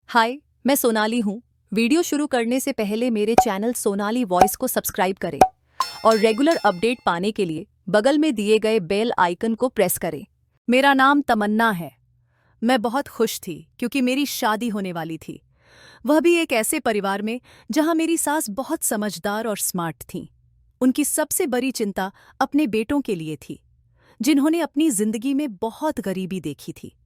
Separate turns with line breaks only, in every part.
हाय, मैं सोनाली हूँ। वीडियो शुरू करने से पहले मेरे चैनल सोनाली वॉइस को सब्सक्राइब करें और रेगुलर अपडेट पाने के लिए बगल में दिए गए बेल आइकन को प्रेस करें। मेरा नाम तमन्ना है। मैं बहुत खुश थी क्योंकि मेरी शादी होने वाली थी, वह भी एक ऐसे परिवार में जहाँ मेरी सास बहुत समझदार और स्मार्ट थी। उनकी सबसे बड़ी चिंता अपने बेटों के लिए थी, जिन्होंने अपनी जिंदगी में बहुत गरीबी देखी थी।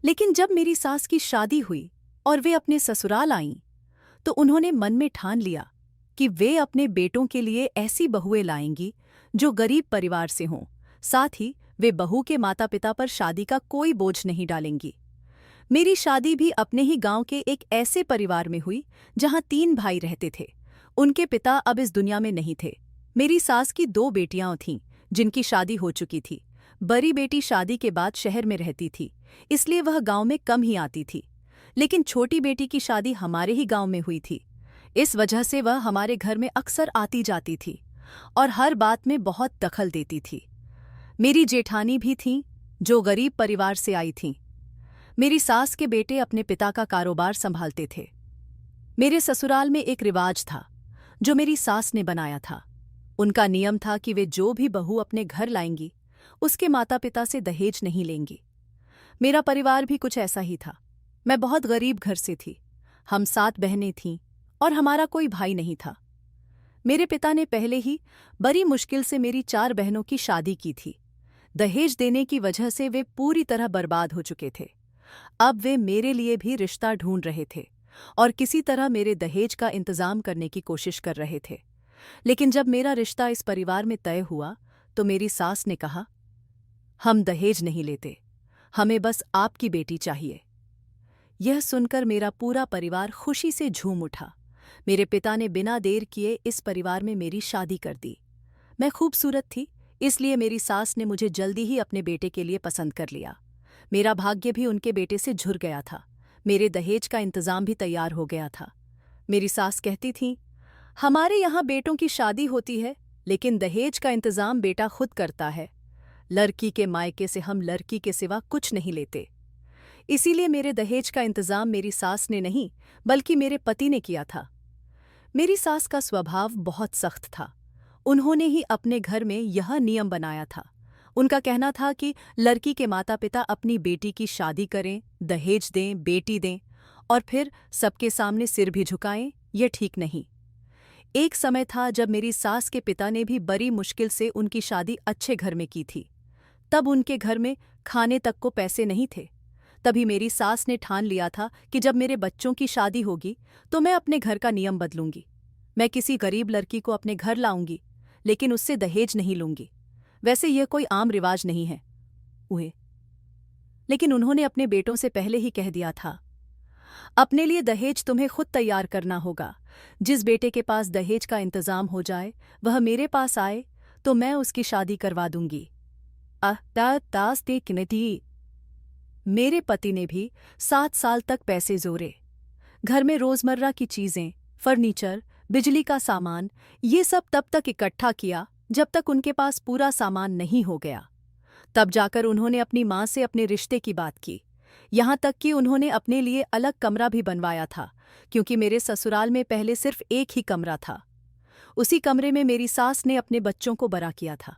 लेकिन जब मेरी सास की शादी हुई और वे अपने ससुराल आईं, तो उन्होंने मन में ठान लिया कि वे अपने बेटों के लिए ऐसी बहुएं लाएंगी जो गरीब परिवार से हों। साथ ही वे बहू के माता पिता पर शादी का कोई बोझ नहीं डालेंगी। मेरी शादी भी अपने ही गांव के एक ऐसे परिवार में हुई जहां 3 भाई रहते थे। उनके पिता अब इस दुनिया में नहीं थे। मेरी सास की 2 बेटियां थीं जिनकी शादी हो चुकी थी। बड़ी बेटी शादी के बाद शहर में रहती थी, इसलिए वह गांव में कम ही आती थी। लेकिन छोटी बेटी की शादी हमारे ही गांव में हुई थी। इस वजह से वह हमारे घर में अक्सर आती जाती थी और हर बात में बहुत दखल देती थी। मेरी जेठानी भी थीं, जो गरीब परिवार से आई थीं। मेरी सास के बेटे अपने पिता का कारोबार संभालते थे। मेरे ससुराल में एक रिवाज था जो मेरी सास ने बनाया था। उनका नियम था कि वे जो भी बहू अपने घर लाएंगी, उसके माता पिता से दहेज नहीं लेंगी। मेरा परिवार भी कुछ ऐसा ही था। मैं बहुत गरीब घर से थी। हम 7 बहनें थीं और हमारा कोई भाई नहीं था। मेरे पिता ने पहले ही बड़ी मुश्किल से मेरी 4 बहनों की शादी की थी। दहेज देने की वजह से वे पूरी तरह बर्बाद हो चुके थे। अब वे मेरे लिए भी रिश्ता ढूंढ रहे थे और किसी तरह मेरे दहेज का इंतजाम करने की कोशिश कर रहे थे। लेकिन जब मेरा रिश्ता इस परिवार में तय हुआ, तो मेरी सास ने कहा, हम दहेज नहीं लेते, हमें बस आपकी बेटी चाहिए। यह सुनकर मेरा पूरा परिवार खुशी से झूम उठा। मेरे पिता ने बिना देर किए इस परिवार में मेरी शादी कर दी। मैं खूबसूरत थी, इसलिए मेरी सास ने मुझे जल्दी ही अपने बेटे के लिए पसंद कर लिया। मेरा भाग्य भी उनके बेटे से जुड़ गया था। मेरे दहेज का इंतजाम भी तैयार हो गया था। मेरी सास कहती थी, हमारे यहाँ बेटों की शादी होती है, लेकिन दहेज का इंतजाम बेटा खुद करता है। लड़की के मायके से हम लड़की के सिवा कुछ नहीं लेते। इसीलिए मेरे दहेज का इंतजाम मेरी सास ने नहीं, बल्कि मेरे पति ने किया था। मेरी सास का स्वभाव बहुत सख्त था। उन्होंने ही अपने घर में यह नियम बनाया था। उनका कहना था कि लड़की के माता पिता अपनी बेटी की शादी करें, दहेज दें, बेटी दें और फिर सबके सामने सिर भी झुकाएं, यह ठीक नहीं। एक समय था जब मेरी सास के पिता ने भी बड़ी मुश्किल से उनकी शादी अच्छे घर में की थी। तब उनके घर में खाने तक को पैसे नहीं थे। तभी मेरी सास ने ठान लिया था कि जब मेरे बच्चों की शादी होगी तो मैं अपने घर का नियम बदलूंगी। मैं किसी गरीब लड़की को अपने घर लाऊंगी, लेकिन उससे दहेज नहीं लूंगी। वैसे यह कोई आम रिवाज नहीं है उहे लेकिन उन्होंने अपने बेटों से पहले ही कह दिया था, अपने लिए दहेज तुम्हें खुद तैयार करना होगा। जिस बेटे के पास दहेज का इंतजाम हो जाए, वह मेरे पास आए तो मैं उसकी शादी करवा दूंगी। मेरे पति ने भी 7 साल तक पैसे जोड़े। घर में रोजमर्रा की चीजें, फर्नीचर, बिजली का सामान, ये सब तब तक इकट्ठा किया जब तक उनके पास पूरा सामान नहीं हो गया। तब जाकर उन्होंने अपनी माँ से अपने रिश्ते की बात की। यहाँ तक कि उन्होंने अपने लिए अलग कमरा भी बनवाया था, क्योंकि मेरे ससुराल में पहले सिर्फ एक ही कमरा था। उसी कमरे में मेरी सास ने अपने बच्चों को बड़ा किया था।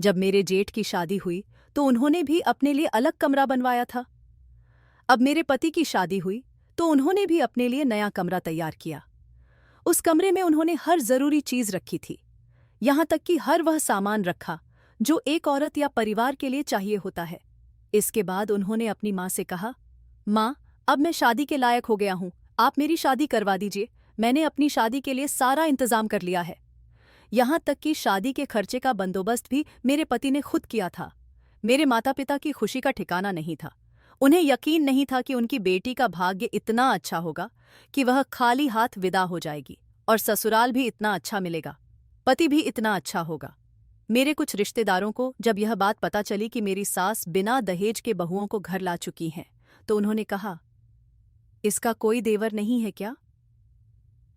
जब मेरे जेठ की शादी हुई तो उन्होंने भी अपने लिए अलग कमरा बनवाया था। अब मेरे पति की शादी हुई तो उन्होंने भी अपने लिए नया कमरा तैयार किया। उस कमरे में उन्होंने हर जरूरी चीज रखी थी, यहाँ तक कि हर वह सामान रखा जो एक औरत या परिवार के लिए चाहिए होता है। इसके बाद उन्होंने अपनी माँ से कहा, माँ, अब मैं शादी के लायक हो गया हूँ, आप मेरी शादी करवा दीजिए। मैंने अपनी शादी के लिए सारा इंतजाम कर लिया है। यहाँ तक कि शादी के खर्चे का बंदोबस्त भी मेरे पति ने खुद किया था। मेरे माता पिता की खुशी का ठिकाना नहीं था। उन्हें यकीन नहीं था कि उनकी बेटी का भाग्य इतना अच्छा होगा कि वह खाली हाथ विदा हो जाएगी और ससुराल भी इतना अच्छा मिलेगा, पति भी इतना अच्छा होगा। मेरे कुछ रिश्तेदारों को जब यह बात पता चली कि मेरी सास बिना दहेज के बहुओं को घर ला चुकी हैं, तो उन्होंने कहा, इसका कोई देवर नहीं है क्या?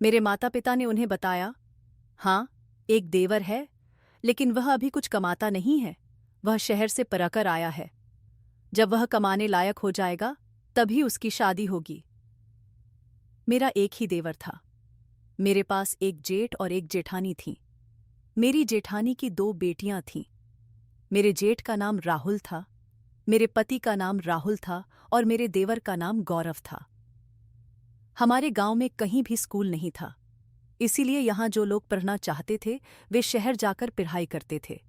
मेरे माता पिता ने उन्हें बताया, हाँ, एक देवर है, लेकिन वह अभी कुछ कमाता नहीं है। वह शहर से परकर आया है। जब वह कमाने लायक हो जाएगा तभी उसकी शादी होगी। मेरा एक ही देवर था। मेरे पास एक जेठ और एक जेठानी थी। मेरी जेठानी की 2 बेटियां थीं। मेरे जेठ का नाम राहुल था, मेरे पति का नाम राहुल था और मेरे देवर का नाम गौरव था। हमारे गांव में कहीं भी स्कूल नहीं था, इसीलिए यहां जो लोग पढ़ना चाहते थे वे शहर जाकर पढ़ाई करते थे।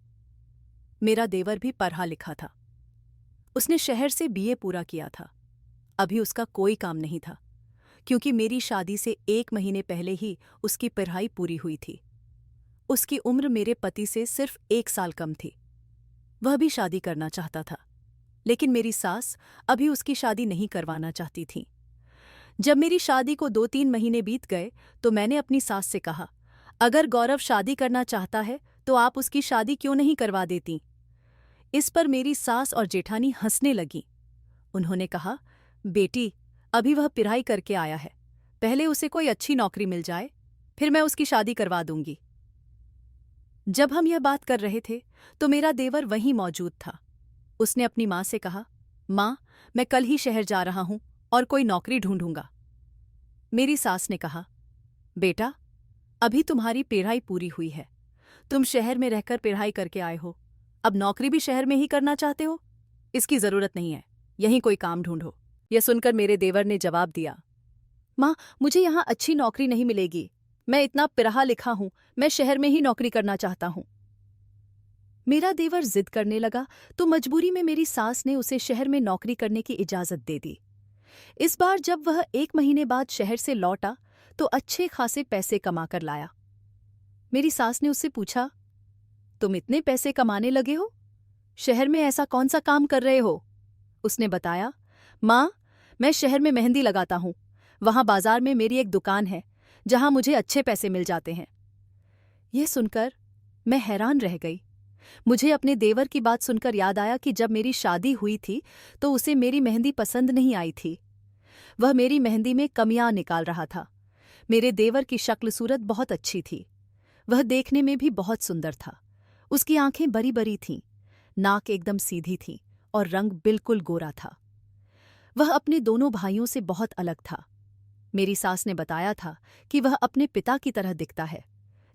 मेरा देवर भी पढ़ा लिखा था। उसने शहर से बीए पूरा किया था। अभी उसका कोई काम नहीं था, क्योंकि मेरी शादी से 1 महीने पहले ही उसकी पढ़ाई पूरी हुई थी। उसकी उम्र मेरे पति से सिर्फ 1 साल कम थी। वह भी शादी करना चाहता था, लेकिन मेरी सास अभी उसकी शादी नहीं करवाना चाहती थी। जब मेरी शादी को 2-3 महीने बीत गए तो मैंने अपनी सास से कहा, अगर गौरव शादी करना चाहता है तो आप उसकी शादी क्यों नहीं करवा देती। इस पर मेरी सास और जेठानी हंसने लगी। उन्होंने कहा, बेटी, अभी वह पढ़ाई करके आया है, पहले उसे कोई अच्छी नौकरी मिल जाए, फिर मैं उसकी शादी करवा दूंगी। जब हम यह बात कर रहे थे तो मेरा देवर वहीं मौजूद था। उसने अपनी माँ से कहा, माँ, मैं कल ही शहर जा रहा हूं और कोई नौकरी ढूंढूंगा। मेरी सास ने कहा, बेटा, अभी तुम्हारी पढ़ाई पूरी हुई है, तुम शहर में रहकर पढ़ाई करके आए हो, अब नौकरी भी शहर में ही करना चाहते हो? इसकी जरूरत नहीं है, यहीं कोई काम ढूंढो। यह सुनकर मेरे देवर ने जवाब दिया, माँ, मुझे यहां अच्छी नौकरी नहीं मिलेगी, मैं इतना पढ़ा लिखा हूं, मैं शहर में ही नौकरी करना चाहता हूं। मेरा देवर जिद करने लगा तो मजबूरी में मेरी सास ने उसे शहर में नौकरी करने की इजाजत दे दी। इस बार जब वह 1 महीने बाद शहर से लौटा तो अच्छे खासे पैसे कमा कर लाया। मेरी सास ने उससे पूछा, तुम इतने पैसे कमाने लगे हो, शहर में ऐसा कौन सा काम कर रहे हो? उसने बताया, माँ, मैं शहर में मेहंदी लगाता हूँ, वहां बाजार में मेरी एक दुकान है जहां मुझे अच्छे पैसे मिल जाते हैं। यह सुनकर मैं हैरान रह गई। मुझे अपने देवर की बात सुनकर याद आया कि जब मेरी शादी हुई थी तो उसे मेरी मेहंदी पसंद नहीं आई थी। वह मेरी मेहंदी में कमियां निकाल रहा था। मेरे देवर की शक्ल सूरत बहुत अच्छी थी। वह देखने में भी बहुत सुंदर था। उसकी आंखें बड़ी बड़ी थीं, नाक एकदम सीधी थी और रंग बिल्कुल गोरा था। वह अपने दोनों भाइयों से बहुत अलग था। मेरी सास ने बताया था कि वह अपने पिता की तरह दिखता है,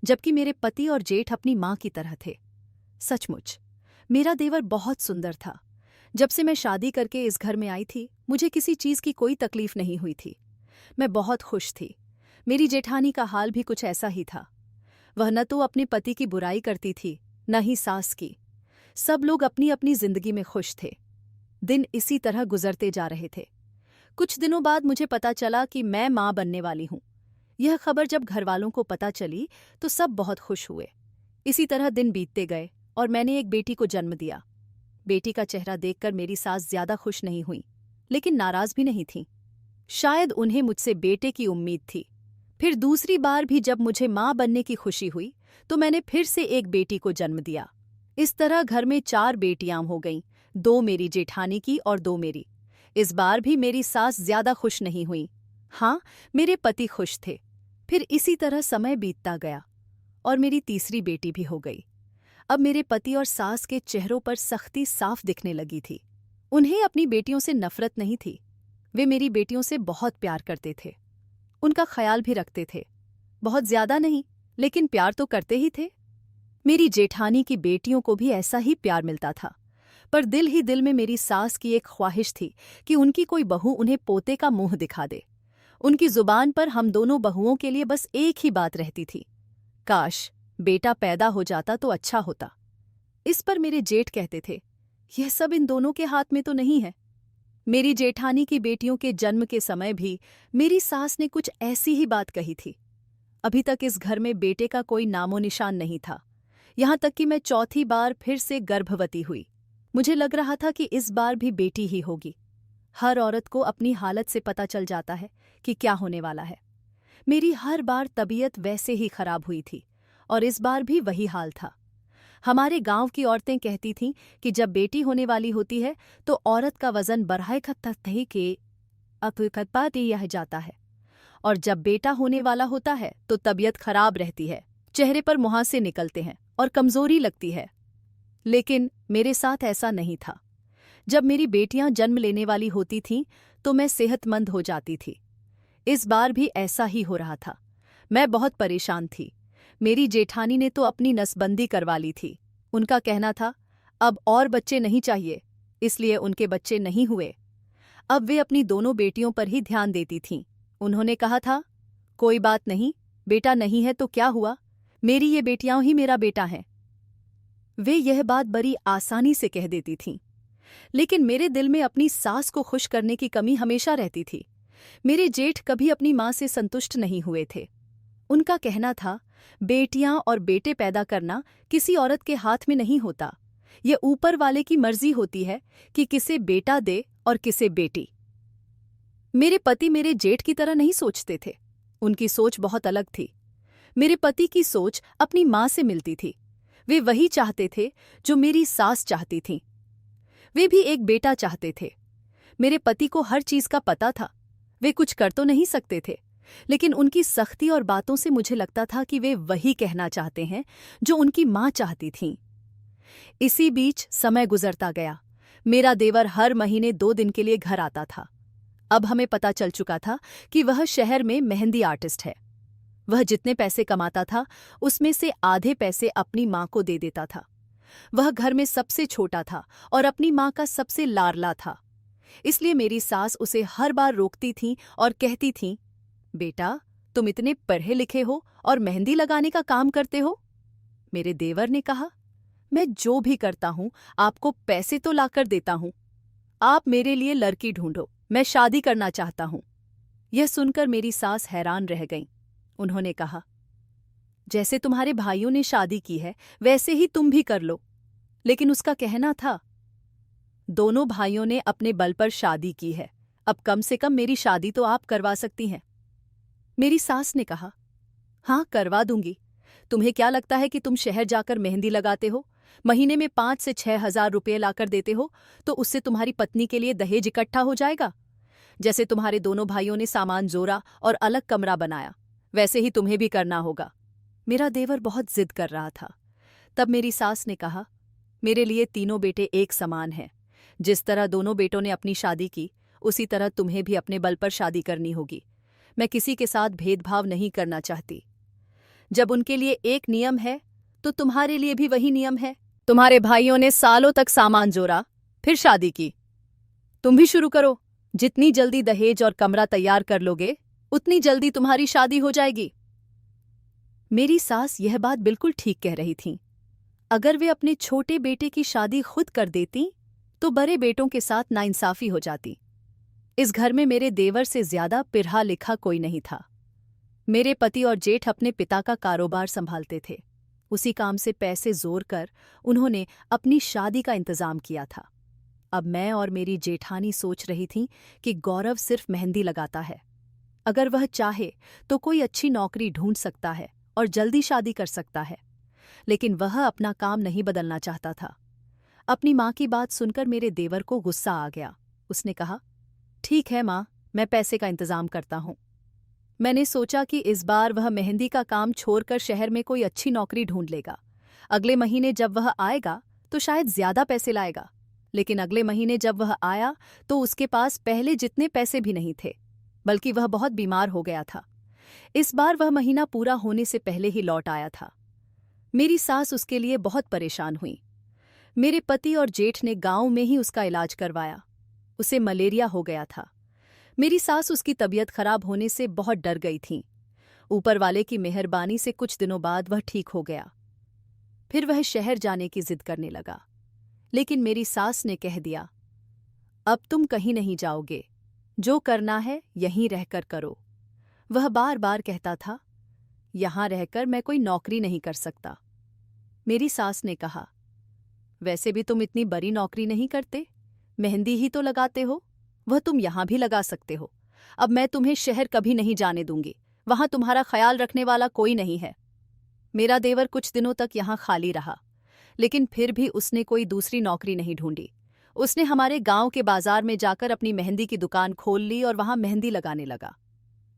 जबकि मेरे पति और जेठ अपनी माँ की तरह थे। सचमुच मेरा देवर बहुत सुंदर था। जब से मैं शादी करके इस घर में आई थी, मुझे किसी चीज़ की कोई तकलीफ नहीं हुई थी। मैं बहुत खुश थी। मेरी जेठानी का हाल भी कुछ ऐसा ही था। वह न तो अपने पति की बुराई करती थी, न ही सास की। सब लोग अपनी अपनी जिंदगी में खुश थे। दिन इसी तरह गुजरते जा रहे थे। कुछ दिनों बाद मुझे पता चला कि मैं माँ बनने वाली हूँ। यह खबर जब घरवालों को पता चली तो सब बहुत खुश हुए। इसी तरह दिन बीतते गए और मैंने एक बेटी को जन्म दिया। बेटी का चेहरा देखकर मेरी सास ज्यादा खुश नहीं हुई, लेकिन नाराज भी नहीं थी। शायद उन्हें मुझसे बेटे की उम्मीद थी। फिर दूसरी बार भी जब मुझे माँ बनने की खुशी हुई तो मैंने फिर से एक बेटी को जन्म दिया। इस तरह घर में 4 बेटियां हो गईं, 2 मेरी जेठानी की और 2 मेरी। इस बार भी मेरी सास ज्यादा खुश नहीं हुई। हाँ, मेरे पति खुश थे। फिर इसी तरह समय बीतता गया और मेरी तीसरी बेटी भी हो गई। अब मेरे पति और सास के चेहरों पर सख्ती साफ दिखने लगी थी। उन्हें अपनी बेटियों से नफरत नहीं थी। वे मेरी बेटियों से बहुत प्यार करते थे, उनका ख्याल भी रखते थे। बहुत ज्यादा नहीं, लेकिन प्यार तो करते ही थे। मेरी जेठानी की बेटियों को भी ऐसा ही प्यार मिलता था, पर दिल ही दिल में मेरी सास की एक ख्वाहिश थी कि उनकी कोई बहू उन्हें पोते का मुंह दिखा दे। उनकी जुबान पर हम दोनों बहुओं के लिए बस एक ही बात रहती थी, काश बेटा पैदा हो जाता तो अच्छा होता। इस पर मेरे जेठ कहते थे, यह सब इन दोनों के हाथ में तो नहीं है। मेरी जेठानी की बेटियों के जन्म के समय भी मेरी सास ने कुछ ऐसी ही बात कही थी। अभी तक इस घर में बेटे का कोई नामो निशान नहीं था, यहां तक कि मैं चौथी बार फिर से गर्भवती हुई। मुझे लग रहा था कि इस बार भी बेटी ही होगी। हर औरत को अपनी हालत से पता चल जाता है कि क्या होने वाला है। मेरी हर बार तबीयत वैसे ही खराब हुई थी और इस बार भी वही हाल था। हमारे गांव की औरतें कहती थीं कि जब बेटी होने वाली होती है तो औरत का वजन बढ़ाए खत्ता के अपकपाती यह जाता है, और जब बेटा होने वाला होता है तो तबीयत खराब रहती है, चेहरे पर मुहासे निकलते हैं और कमजोरी लगती है। लेकिन मेरे साथ ऐसा नहीं था। जब मेरी बेटियां जन्म लेने वाली होती थीं तो मैं सेहतमंद हो जाती थी। इस बार भी ऐसा ही हो रहा था। मैं बहुत परेशान थी। मेरी जेठानी ने तो अपनी नसबंदी करवा ली थी। उनका कहना था अब और बच्चे नहीं चाहिए, इसलिए उनके बच्चे नहीं हुए। अब वे अपनी दोनों बेटियों पर ही ध्यान देती थीं। उन्होंने कहा था, कोई बात नहीं, बेटा नहीं है तो क्या हुआ, मेरी ये बेटियां ही मेरा बेटा हैं। वे यह बात बड़ी आसानी से कह देती थीं। लेकिन मेरे दिल में अपनी सास को खुश करने की कमी हमेशा रहती थी। मेरे जेठ कभी अपनी मां से संतुष्ट नहीं हुए थे। उनका कहना था, बेटियां और बेटे पैदा करना किसी औरत के हाथ में नहीं होता। ये ऊपर वाले की मर्जी होती है कि किसे बेटा दे और किसे बेटी। मेरे पति मेरे जेठ की तरह नहीं सोचते थे। उनकी सोच बहुत अलग थी। मेरे पति की सोच अपनी मां से मिलती थी। वे वही चाहते थे जो मेरी सास चाहती थीं। वे भी एक बेटा चाहते थे। मेरे पति को हर चीज का पता था। वे कुछ कर तो नहीं सकते थे, लेकिन उनकी सख्ती और बातों से मुझे लगता था कि वे वही कहना चाहते हैं जो उनकी मां चाहती थीं। इसी बीच समय गुजरता गया। मेरा देवर हर महीने 2 दिन के लिए घर आता था। अब हमें पता चल चुका था कि वह शहर में मेहंदी आर्टिस्ट है। वह जितने पैसे कमाता था उसमें से आधे पैसे अपनी मां को दे देता था। वह घर में सबसे छोटा था और अपनी मां का सबसे लाडला था। इसलिए मेरी सास उसे हर बार रोकती थीं और कहती थीं, बेटा तुम इतने पढ़े लिखे हो और मेहंदी लगाने का काम करते हो। मेरे देवर ने कहा, मैं जो भी करता हूं आपको पैसे तो लाकर देता हूं। आप मेरे लिए लड़की ढूंढो, मैं शादी करना चाहता हूं। यह सुनकर मेरी सास हैरान रह गईं। उन्होंने कहा, जैसे तुम्हारे भाइयों ने शादी की है वैसे ही तुम भी कर लो। लेकिन उसका कहना था, दोनों भाइयों ने अपने बल पर शादी की है, अब कम से कम मेरी शादी तो आप करवा सकती हैं। मेरी सास ने कहा, हाँ करवा दूंगी। तुम्हें क्या लगता है कि तुम शहर जाकर मेहंदी लगाते हो, महीने में 5 से 6 हजार रुपये लाकर देते हो तो उससे तुम्हारी पत्नी के लिए दहेज इकट्ठा हो जाएगा। जैसे तुम्हारे दोनों भाइयों ने सामान जोड़ा और अलग कमरा बनाया, वैसे ही तुम्हें भी करना होगा। मेरा देवर बहुत जिद कर रहा था। तब मेरी सास ने कहा, मेरे लिए तीनों बेटे एक समान हैं। जिस तरह दोनों बेटों ने अपनी शादी की, उसी तरह तुम्हें भी अपने बल पर शादी करनी होगी। मैं किसी के साथ भेदभाव नहीं करना चाहती। जब उनके लिए एक नियम है तो तुम्हारे लिए भी वही नियम है। तुम्हारे भाइयों ने सालों तक सामान जोड़ा, फिर शादी की। तुम भी शुरू करो। जितनी जल्दी दहेज और कमरा तैयार कर लोगे, उतनी जल्दी तुम्हारी शादी हो जाएगी। मेरी सास यह बात बिल्कुल ठीक कह रही थीं। अगर वे अपने छोटे बेटे की शादी खुद कर देती तो बड़े बेटों के साथ नाइंसाफी हो जाती। इस घर में मेरे देवर से ज्यादा पढ़ा लिखा कोई नहीं था। मेरे पति और जेठ अपने पिता का कारोबार संभालते थे। उसी काम से पैसे जोड़ कर उन्होंने अपनी शादी का इंतजाम किया था। अब मैं और मेरी जेठानी सोच रही थीं कि गौरव सिर्फ मेहंदी लगाता है। अगर वह चाहे तो कोई अच्छी नौकरी ढूंढ सकता है और जल्दी शादी कर सकता है, लेकिन वह अपना काम नहीं बदलना चाहता था। अपनी मां की बात सुनकर मेरे देवर को गुस्सा आ गया। उसने कहा, ठीक है मां, मैं पैसे का इंतजाम करता हूं। मैंने सोचा कि इस बार वह मेहंदी का काम छोड़कर शहर में कोई अच्छी नौकरी ढूंढ लेगा। अगले महीने जब वह आएगा तो शायद ज्यादा पैसे लाएगा। लेकिन अगले महीने जब वह आया तो उसके पास पहले जितने पैसे भी नहीं थे, बल्कि वह बहुत बीमार हो गया था। इस बार वह महीना पूरा होने से पहले ही लौट आया था। मेरी सास उसके लिए बहुत परेशान हुई। मेरे पति और जेठ ने गांव में ही उसका इलाज करवाया। उसे मलेरिया हो गया था। मेरी सास उसकी तबीयत खराब होने से बहुत डर गई थी। ऊपर वाले की मेहरबानी से कुछ दिनों बाद वह ठीक हो गया। फिर वह शहर जाने की जिद करने लगा, लेकिन मेरी सास ने कह दिया, अब तुम कहीं नहीं जाओगे, जो करना है यहीं रहकर करो। वह बार बार कहता था, यहां रहकर मैं कोई नौकरी नहीं कर सकता। मेरी सास ने कहा, वैसे भी तुम इतनी बड़ी नौकरी नहीं करते, मेहंदी ही तो लगाते हो, वह तुम यहां भी लगा सकते हो। अब मैं तुम्हें शहर कभी नहीं जाने दूंगी, वहां तुम्हारा ख्याल रखने वाला कोई नहीं है। मेरा देवर कुछ दिनों तक यहां खाली रहा, लेकिन फिर भी उसने कोई दूसरी नौकरी नहीं ढूंढी। उसने हमारे गांव के बाजार में जाकर अपनी मेहंदी की दुकान खोल ली और वहां मेहंदी लगाने लगा।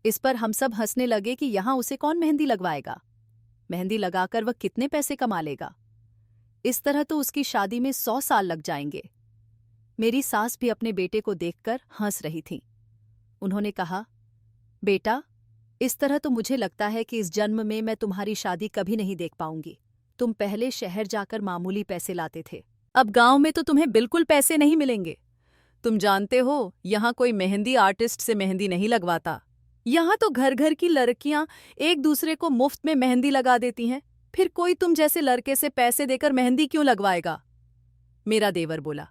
इस पर हम सब हंसने लगे कि यहां उसे कौन मेहंदी लगवाएगा, मेहंदी लगाकर वह कितने पैसे कमा लेगा। इस तरह तो उसकी शादी में 100 साल लग जाएंगे। मेरी सास भी अपने बेटे को देखकर हंस रही थी। उन्होंने कहा, बेटा, इस तरह तो मुझे लगता है कि इस जन्म में मैं तुम्हारी शादी कभी नहीं देख पाऊंगी। तुम पहले शहर जाकर मामूली पैसे लाते थे, अब गांव में तो तुम्हें बिल्कुल पैसे नहीं मिलेंगे। तुम जानते हो, यहाँ कोई मेहंदी आर्टिस्ट से मेहंदी नहीं लगवाता। यहाँ तो घर घर की लड़कियां एक दूसरे को मुफ्त में मेहंदी लगा देती हैं, फिर कोई तुम जैसे लड़के से पैसे देकर मेहंदी क्यों लगवाएगा? मेरा देवर बोला,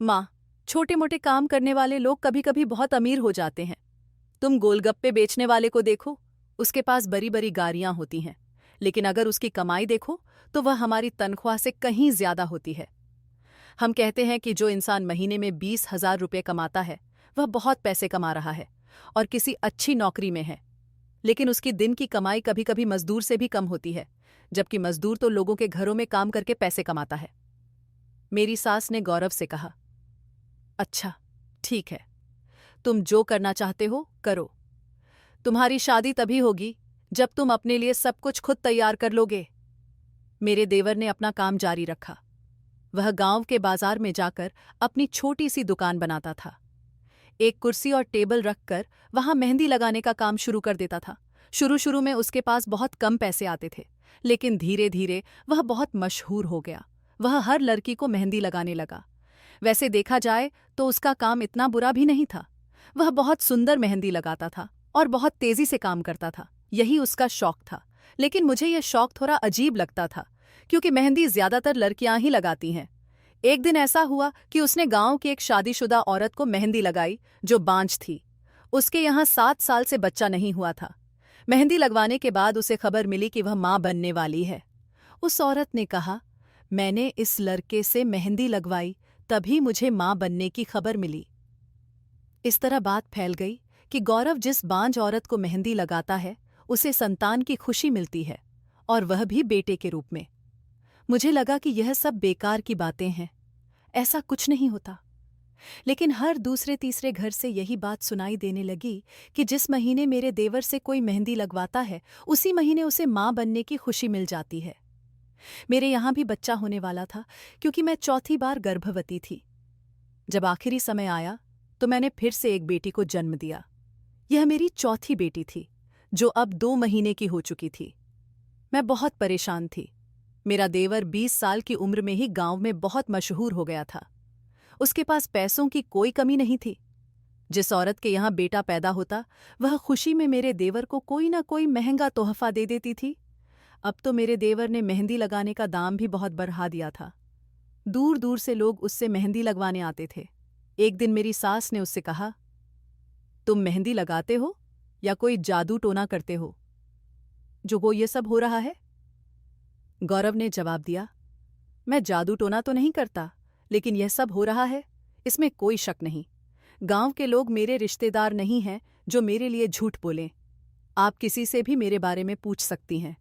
माँ, छोटे मोटे काम करने वाले लोग कभी कभी बहुत अमीर हो जाते हैं। तुम गोलगप्पे बेचने वाले को देखो, उसके पास बड़ी बड़ी गाड़ियां होती हैं, लेकिन अगर उसकी कमाई देखो तो वह हमारी तनख्वाह से कहीं ज्यादा होती है। हम कहते हैं कि जो इंसान महीने में 20,000 रुपये कमाता है वह बहुत पैसे कमा रहा है और किसी अच्छी नौकरी में है, लेकिन उसकी दिन की कमाई कभी कभी मजदूर से भी कम होती है, जबकि मजदूर तो लोगों के घरों में काम करके पैसे कमाता है। मेरी सास ने गौरव से कहा, अच्छा, ठीक है, तुम जो करना चाहते हो करो। तुम्हारी शादी तभी होगी जब तुम अपने लिए सब कुछ खुद तैयार कर लोगे। मेरे देवर ने अपना काम जारी रखा। वह गांव के बाजार में जाकर अपनी छोटी सी दुकान बनाता था। एक कुर्सी और टेबल रखकर वहां मेहंदी लगाने का काम शुरू कर देता था। शुरू शुरू में उसके पास बहुत कम पैसे आते थे, लेकिन धीरे धीरे वह बहुत मशहूर हो गया। वह हर लड़की को मेहंदी लगाने लगा। वैसे देखा जाए तो उसका काम इतना बुरा भी नहीं था। वह बहुत सुंदर मेहंदी लगाता था और बहुत तेजी से काम करता था। यही उसका शौक था। लेकिन मुझे यह शौक थोड़ा अजीब लगता था, क्योंकि मेहंदी ज्यादातर लड़कियां ही लगाती हैं। एक दिन ऐसा हुआ कि उसने गांव की एक शादीशुदा औरत को मेहंदी लगाई जो बांझ थी। उसके यहाँ 7 साल से बच्चा नहीं हुआ था। मेहंदी लगवाने के बाद उसे खबर मिली कि वह मां बनने वाली है। उस औरत ने कहा, मैंने इस लड़के से मेहंदी लगवाई, तभी मुझे मां बनने की खबर मिली। इस तरह बात फैल गई कि गौरव जिस बांझ औरत को मेहंदी लगाता है उसे संतान की खुशी मिलती है, और वह भी बेटे के रूप में। मुझे लगा कि यह सब बेकार की बातें हैं, ऐसा कुछ नहीं होता। लेकिन हर दूसरे तीसरे घर से यही बात सुनाई देने लगी कि जिस महीने मेरे देवर से कोई मेहंदी लगवाता है उसी महीने उसे मां बनने की खुशी मिल जाती है। मेरे यहाँ भी बच्चा होने वाला था, क्योंकि मैं चौथी बार गर्भवती थी। जब आखिरी समय आया तो मैंने फिर से एक बेटी को जन्म दिया। यह मेरी चौथी बेटी थी, जो अब 2 महीने की हो चुकी थी। मैं बहुत परेशान थी। मेरा देवर 20 साल की उम्र में ही गांव में बहुत मशहूर हो गया था। उसके पास पैसों की कोई कमी नहीं थी। जिस औरत के यहाँ बेटा पैदा होता वह खुशी में मेरे देवर को कोई ना कोई महंगा तोहफा दे देती थी। अब तो मेरे देवर ने मेहंदी लगाने का दाम भी बहुत बढ़ा दिया था। दूर दूर से लोग उससे मेहंदी लगवाने आते थे। एक दिन मेरी सास ने उससे कहा, तुम मेहंदी लगाते हो या कोई जादू टोना करते हो जो वो ये सब हो रहा है? गौरव ने जवाब दिया, मैं जादू टोना तो नहीं करता, लेकिन यह सब हो रहा है, इसमें कोई शक नहीं। गांव के लोग मेरे रिश्तेदार नहीं हैं जो मेरे लिए झूठ बोलें। आप किसी से भी मेरे बारे में पूछ सकती हैं।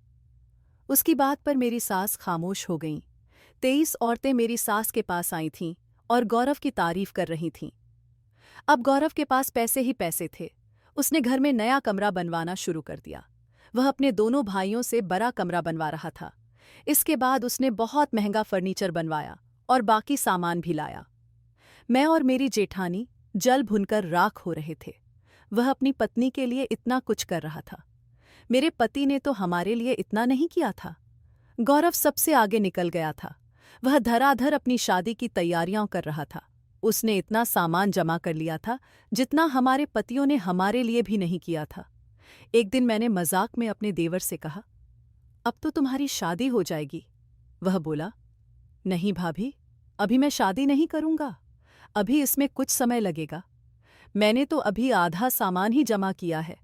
उसकी बात पर मेरी सास खामोश हो गईं। 23 औरतें मेरी सास के पास आई थीं और गौरव की तारीफ कर रही थीं। अब गौरव के पास पैसे ही पैसे थे। उसने घर में नया कमरा बनवाना शुरू कर दिया। वह अपने दोनों भाइयों से बड़ा कमरा बनवा रहा था। इसके बाद उसने बहुत महंगा फर्नीचर बनवाया और बाकी सामान भी लाया। मैं और मेरी जेठानी जल भुनकर राख हो रहे थे। वह अपनी पत्नी के लिए इतना कुछ कर रहा था। मेरे पति ने तो हमारे लिए इतना नहीं किया था। गौरव सबसे आगे निकल गया था। वह धराधर अपनी शादी की तैयारियां कर रहा था। उसने इतना सामान जमा कर लिया था जितना हमारे पतियों ने हमारे लिए भी नहीं किया था। एक दिन मैंने मजाक में अपने देवर से कहा, अब तो तुम्हारी शादी हो जाएगी। वह बोला, नहीं भाभी, अभी मैं शादी नहीं करूंगा, अभी इसमें कुछ समय लगेगा। मैंने तो अभी आधा सामान ही जमा किया है,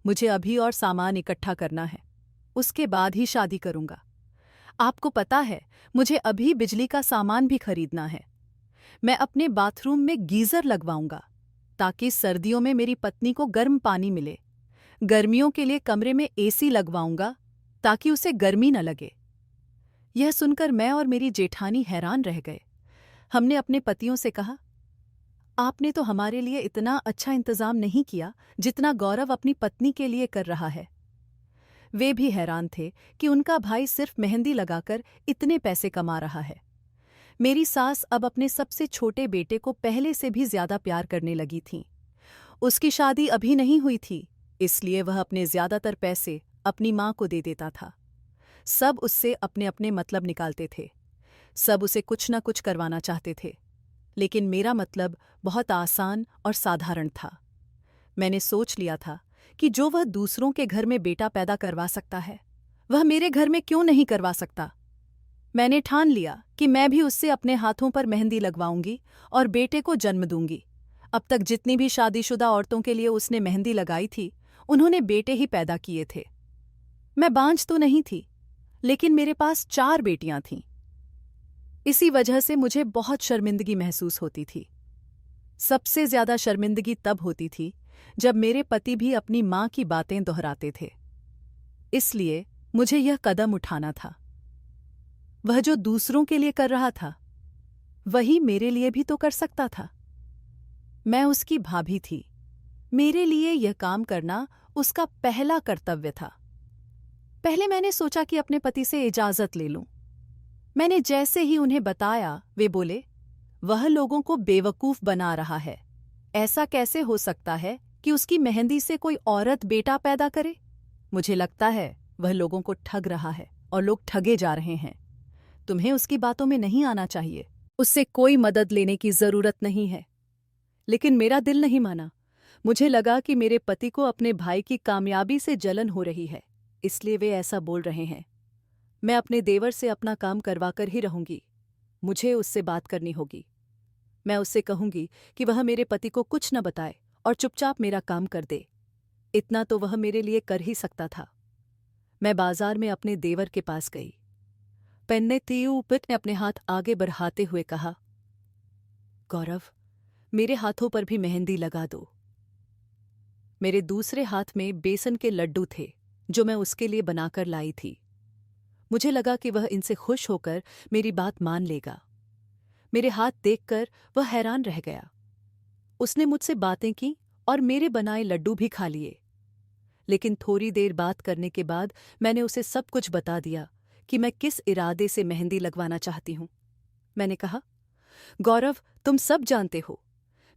मुझे अभी और सामान इकट्ठा करना है, उसके बाद ही शादी करूंगा। आपको पता है, मुझे अभी बिजली का सामान भी खरीदना है। मैं अपने बाथरूम में गीजर लगवाऊंगा ताकि सर्दियों में मेरी पत्नी को गर्म पानी मिले। गर्मियों के लिए कमरे में एसी लगवाऊंगा ताकि उसे गर्मी न लगे। यह सुनकर मैं और मेरी जेठानी हैरान रह गए। हमने अपने पतियों से कहा, आपने तो हमारे लिए इतना अच्छा इंतजाम नहीं किया जितना गौरव अपनी पत्नी के लिए कर रहा है। वे भी हैरान थे कि उनका भाई सिर्फ मेहंदी लगाकर इतने पैसे कमा रहा है। मेरी सास अब अपने सबसे छोटे बेटे को पहले से भी ज्यादा प्यार करने लगी थी। उसकी शादी अभी नहीं हुई थी, इसलिए वह अपने ज्यादातर पैसे अपनी माँ को दे देता था। सब उससे अपने अपने मतलब निकालते थे। सब उसे कुछ न कुछ करवाना चाहते थे, लेकिन मेरा मतलब बहुत आसान और साधारण था। मैंने सोच लिया था कि जो वह दूसरों के घर में बेटा पैदा करवा सकता है, वह मेरे घर में क्यों नहीं करवा सकता। मैंने ठान लिया कि मैं भी उससे अपने हाथों पर मेहंदी लगवाऊंगी और बेटे को जन्म दूंगी। अब तक जितनी भी शादीशुदा औरतों के लिए उसने मेहंदी लगाई थी, उन्होंने बेटे ही पैदा किए थे। मैं बांझ तो नहीं थी, लेकिन मेरे पास 4 बेटियां थीं। इसी वजह से मुझे बहुत शर्मिंदगी महसूस होती थी। सबसे ज्यादा शर्मिंदगी तब होती थी जब मेरे पति भी अपनी मां की बातें दोहराते थे। इसलिए मुझे यह कदम उठाना था। वह जो दूसरों के लिए कर रहा था, वही मेरे लिए भी तो कर सकता था। मैं उसकी भाभी थी। मेरे लिए यह काम करना उसका पहला कर्तव्य था। पहले मैंने सोचा कि अपने पति से इजाजत ले लूं। मैंने जैसे ही उन्हें बताया, वे बोले, वह लोगों को बेवकूफ बना रहा है। ऐसा कैसे हो सकता है कि उसकी मेहंदी से कोई औरत बेटा पैदा करे? मुझे लगता है वह लोगों को ठग रहा है और लोग ठगे जा रहे हैं। तुम्हें उसकी बातों में नहीं आना चाहिए। उससे कोई मदद लेने की जरूरत नहीं है। लेकिन मेरा दिल नहीं माना। मुझे लगा कि मेरे पति को अपने भाई की कामयाबी से जलन हो रही है, इसलिए वे ऐसा बोल रहे हैं। मैं अपने देवर से अपना काम करवाकर ही रहूंगी। मुझे उससे बात करनी होगी। मैं उससे कहूंगी कि वह मेरे पति को कुछ न बताए और चुपचाप मेरा काम कर दे। इतना तो वह मेरे लिए कर ही सकता था। मैं बाजार में अपने देवर के पास गई। पेन्ने तीऊपिट ने अपने हाथ आगे बढ़ाते हुए कहा, गौरव, मेरे हाथों पर भी मेहंदी लगा दो। मेरे दूसरे हाथ में बेसन के लड्डू थे जो मैं उसके लिए बनाकर लाई थी। मुझे लगा कि वह इनसे खुश होकर मेरी बात मान लेगा। मेरे हाथ देखकर वह हैरान रह गया। उसने मुझसे बातें की और मेरे बनाए लड्डू भी खा लिए। लेकिन थोड़ी देर बात करने के बाद मैंने उसे सब कुछ बता दिया कि मैं किस इरादे से मेहंदी लगवाना चाहती हूं। मैंने कहा, गौरव, तुम सब जानते हो,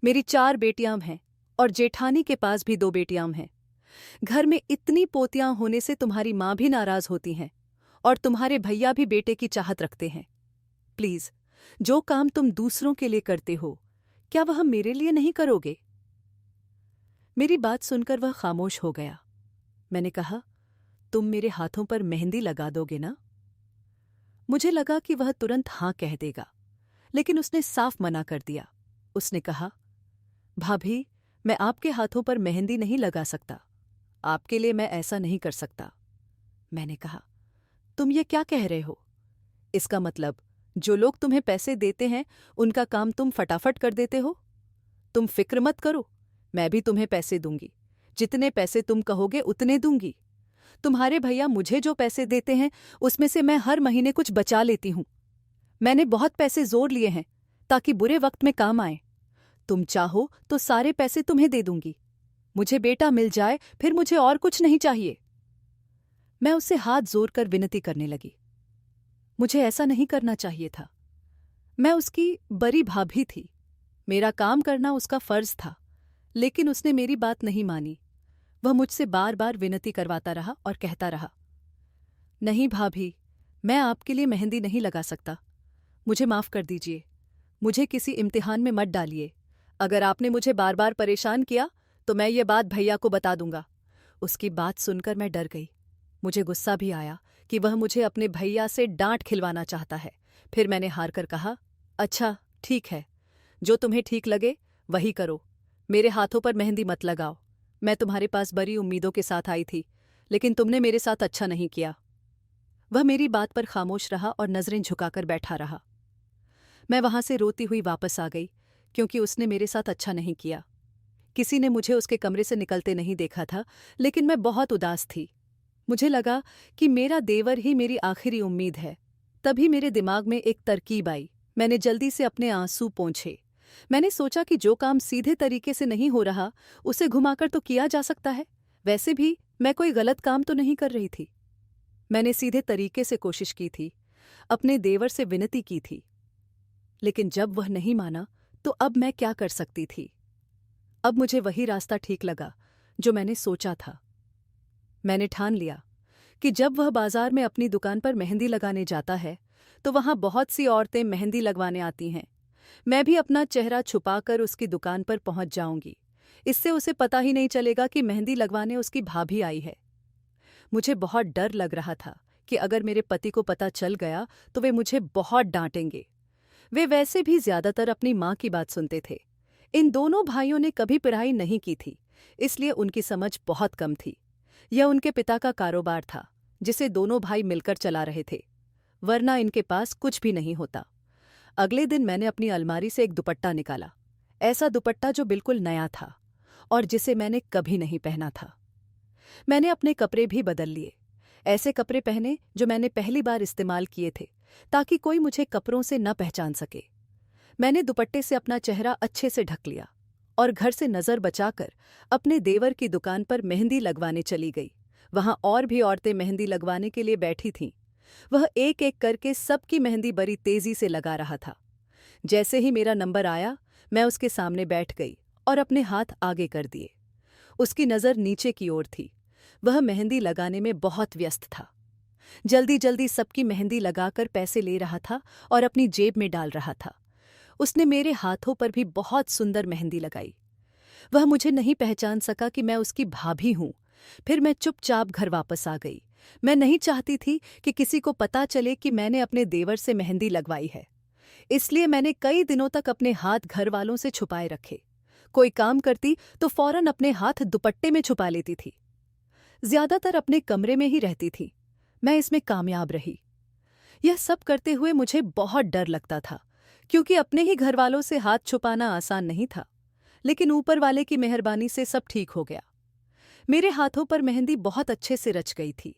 मेरी 4 बेटियां हैं और जेठानी के पास भी 2 बेटियां हैं। घर में इतनी पोतियां होने से तुम्हारी मां भी नाराज होती हैं और तुम्हारे भैया भी बेटे की चाहत रखते हैं। प्लीज, जो काम तुम दूसरों के लिए करते हो, क्या वह मेरे लिए नहीं करोगे? मेरी बात सुनकर वह खामोश हो गया। मैंने कहा, तुम मेरे हाथों पर मेहंदी लगा दोगे ना? मुझे लगा कि वह तुरंत हां कह देगा, लेकिन उसने साफ मना कर दिया। उसने कहा, भाभी, मैं आपके हाथों पर मेहंदी नहीं लगा सकता। आपके लिए मैं ऐसा नहीं कर सकता। मैंने कहा, तुम ये क्या कह रहे हो? इसका मतलब जो लोग तुम्हें पैसे देते हैं उनका काम तुम फटाफट कर देते हो? तुम फिक्र मत करो, मैं भी तुम्हें पैसे दूंगी। जितने पैसे तुम कहोगे उतने दूंगी। तुम्हारे भैया मुझे जो पैसे देते हैं उसमें से मैं हर महीने कुछ बचा लेती हूं। मैंने बहुत पैसे जोड़ लिए हैं ताकि बुरे वक्त में काम आए। तुम चाहो तो सारे पैसे तुम्हें दे दूंगी। मुझे बेटा मिल जाए, फिर मुझे और कुछ नहीं चाहिए। मैं उससे हाथ जोड़कर विनती करने लगी। मुझे ऐसा नहीं करना चाहिए था। मैं उसकी बड़ी भाभी थी। मेरा काम करना उसका फर्ज था, लेकिन उसने मेरी बात नहीं मानी। वह मुझसे बार बार विनती करवाता रहा और कहता रहा, नहीं भाभी, मैं आपके लिए मेहंदी नहीं लगा सकता। मुझे माफ कर दीजिए। मुझे किसी इम्तिहान में मत डालिए। अगर आपने मुझे बार बार परेशान किया तो मैं ये बात भैया को बता दूंगा। उसकी बात सुनकर मैं डर गई। मुझे गुस्सा भी आया कि वह मुझे अपने भैया से डांट खिलवाना चाहता है। फिर मैंने हार कर कहा, अच्छा ठीक है, जो तुम्हें ठीक लगे वही करो। मेरे हाथों पर मेहंदी मत लगाओ। मैं तुम्हारे पास बड़ी उम्मीदों के साथ आई थी, लेकिन तुमने मेरे साथ अच्छा नहीं किया। वह मेरी बात पर खामोश रहा और नजरें झुकाकर बैठा रहा। मैं वहां से रोती हुई वापस आ गई, क्योंकि उसने मेरे साथ अच्छा नहीं किया। किसी ने मुझे उसके कमरे से निकलते नहीं देखा था, लेकिन मैं बहुत उदास थी। मुझे लगा कि मेरा देवर ही मेरी आखिरी उम्मीद है। तभी मेरे दिमाग में एक तरकीब आई। मैंने जल्दी से अपने आंसू पोंछे। मैंने सोचा कि जो काम सीधे तरीके से नहीं हो रहा, उसे घुमाकर तो किया जा सकता है। वैसे भी मैं कोई गलत काम तो नहीं कर रही थी। मैंने सीधे तरीके से कोशिश की थी, अपने देवर से विनती की थी। लेकिन जब वह नहीं माना तो अब मैं क्या कर सकती थी। अब मुझे वही रास्ता ठीक लगा जो मैंने सोचा था। मैंने ठान लिया कि जब वह बाजार में अपनी दुकान पर मेहंदी लगाने जाता है तो वहां बहुत सी औरतें मेहंदी लगवाने आती हैं। मैं भी अपना चेहरा छुपाकर उसकी दुकान पर पहुंच जाऊंगी। इससे उसे पता ही नहीं चलेगा कि मेहंदी लगवाने उसकी भाभी आई है। मुझे बहुत डर लग रहा था कि अगर मेरे पति को पता चल गया तो वे मुझे बहुत डांटेंगे। वे वैसे भी ज्यादातर अपनी माँ की बात सुनते थे। इन दोनों भाइयों ने कभी पढ़ाई नहीं की थी, इसलिए उनकी समझ बहुत कम थी। यह उनके पिता का कारोबार था जिसे दोनों भाई मिलकर चला रहे थे, वरना इनके पास कुछ भी नहीं होता। अगले दिन मैंने अपनी अलमारी से एक दुपट्टा निकाला, ऐसा दुपट्टा जो बिल्कुल नया था और जिसे मैंने कभी नहीं पहना था। मैंने अपने कपड़े भी बदल लिए, ऐसे कपड़े पहने जो मैंने पहली बार इस्तेमाल किए थे, ताकि कोई मुझे कपड़ों से न पहचान सके। मैंने दुपट्टे से अपना चेहरा अच्छे से ढक लिया और घर से नजर बचाकर अपने देवर की दुकान पर मेहंदी लगवाने चली गई। वहां और भी औरतें मेहंदी लगवाने के लिए बैठी थीं। वह एक एक करके सबकी मेहंदी बड़ी तेजी से लगा रहा था। जैसे ही मेरा नंबर आया, मैं उसके सामने बैठ गई और अपने हाथ आगे कर दिए। उसकी नज़र नीचे की ओर थी। वह मेहंदी लगाने में बहुत व्यस्त था। जल्दी जल्दी सबकी मेहंदी लगाकर पैसे ले रहा था और अपनी जेब में डाल रहा था। उसने मेरे हाथों पर भी बहुत सुंदर मेहंदी लगाई। वह मुझे नहीं पहचान सका कि मैं उसकी भाभी हूं। फिर मैं चुपचाप घर वापस आ गई। मैं नहीं चाहती थी कि किसी को पता चले कि मैंने अपने देवर से मेहंदी लगवाई है। इसलिए मैंने कई दिनों तक अपने हाथ घर वालों से छुपाए रखे। कोई काम करती तो फौरन अपने हाथ दुपट्टे में छुपा लेती थी। ज्यादातर अपने कमरे में ही रहती थी। मैं इसमें कामयाब रही। यह सब करते हुए मुझे बहुत डर लगता था, क्योंकि अपने ही घर वालों से हाथ छुपाना आसान नहीं था। लेकिन ऊपर वाले की मेहरबानी से सब ठीक हो गया। मेरे हाथों पर मेहंदी बहुत अच्छे से रच गई थी।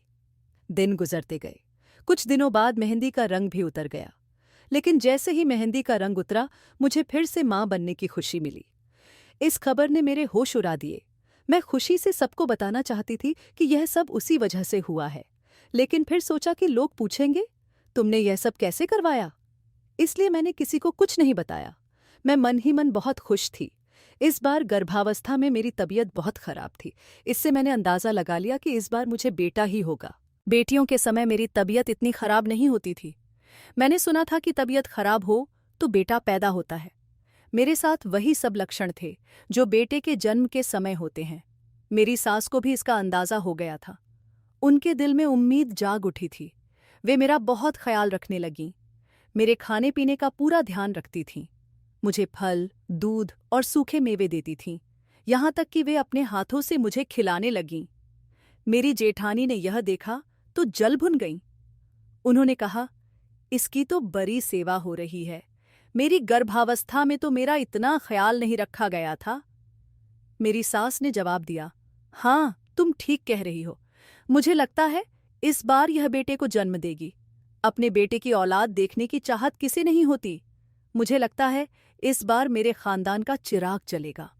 दिन गुजरते गए। कुछ दिनों बाद मेहंदी का रंग भी उतर गया। लेकिन जैसे ही मेहंदी का रंग उतरा, मुझे फिर से मां बनने की खुशी मिली। इस खबर ने मेरे होश उड़ा दिए। मैं खुशी से सबको बताना चाहती थी कि यह सब उसी वजह से हुआ है, लेकिन फिर सोचा कि लोग पूछेंगे, तुमने यह सब कैसे करवाया? इसलिए मैंने किसी को कुछ नहीं बताया। मैं मन ही मन बहुत खुश थी। इस बार गर्भावस्था में मेरी तबीयत बहुत खराब थी। इससे मैंने अंदाजा लगा लिया कि इस बार मुझे बेटा ही होगा। बेटियों के समय मेरी तबीयत इतनी खराब नहीं होती थी। मैंने सुना था कि तबीयत खराब हो तो बेटा पैदा होता है। मेरे साथ वही सब लक्षण थे जो बेटे के जन्म के समय होते हैं। मेरी सास को भी इसका अंदाजा हो गया था। उनके दिल में उम्मीद जाग उठी थी। वे मेरा बहुत ख्याल रखने लगीं। मेरे खाने पीने का पूरा ध्यान रखती थीं। मुझे फल, दूध और सूखे मेवे देती थीं, यहाँ तक कि वे अपने हाथों से मुझे खिलाने लगीं। मेरी जेठानी ने यह देखा तो जल भुन गईं। उन्होंने कहा, इसकी तो बड़ी सेवा हो रही है। मेरी गर्भावस्था में तो मेरा इतना ख्याल नहीं रखा गया था। मेरी सास ने जवाब दिया, हाँ, तुम ठीक कह रही हो। मुझे लगता है इस बार यह बेटे को जन्म देगी। अपने बेटे की औलाद देखने की चाहत किसे नहीं होती। मुझे लगता है इस बार मेरे खानदान का चिराग जलेगा।